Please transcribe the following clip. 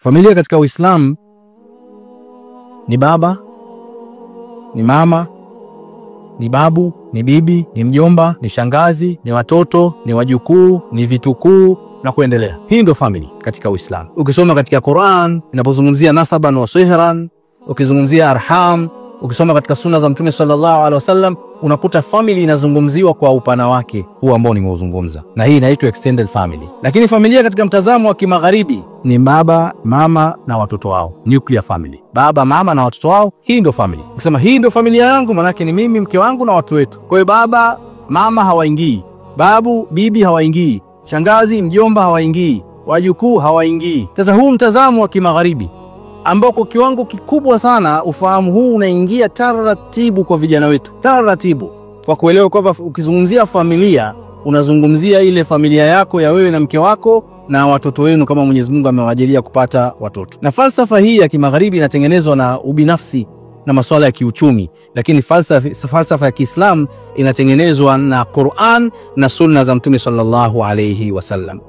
Familia katika Uislamu ni baba, ni mama, ni babu, ni bibi, ni mjomba, ni shangazi, ni watoto, ni wajukuu, ni vitukuu na kuendelea. Hii ndio family katika Uislamu. Ukisoma katika Qur'an inapozungumzia nasaban wa sihran, ukizungumzia arham, ukisoma katika sunna za Mtume sallallahu alaihi wasallam, unakuta family inazungumziwa kwa upana wake huu ambao nimeuzungumza, na hii inaitwa extended family. Lakini familia katika mtazamo wa kimagharibi ni baba, mama na watoto wao, nuclear family. Baba, mama na watoto wao, hii ndio family. Ukisema hii ndio familia yangu, maana yake ni mimi, mke wangu na watu wetu. Kwa hiyo baba, mama hawaingii, babu, bibi hawaingii, shangazi, mjomba hawaingii, wajukuu hawaingii. Sasa huu mtazamo wa kimagharibi ambao kwa kiwango kikubwa sana ufahamu huu unaingia taratibu kwa vijana wetu, taratibu, kwa kuelewa kwamba ukizungumzia familia unazungumzia ile familia yako ya wewe na mke wako na watoto wenu kama Mwenyezi Mungu amewajalia kupata watoto. Na falsafa hii ya kimagharibi inatengenezwa na ubinafsi na masuala ya kiuchumi, lakini falsafa ya Kiislamu inatengenezwa na Qur'an na sunna za Mtume sallallahu alayhi wasallam.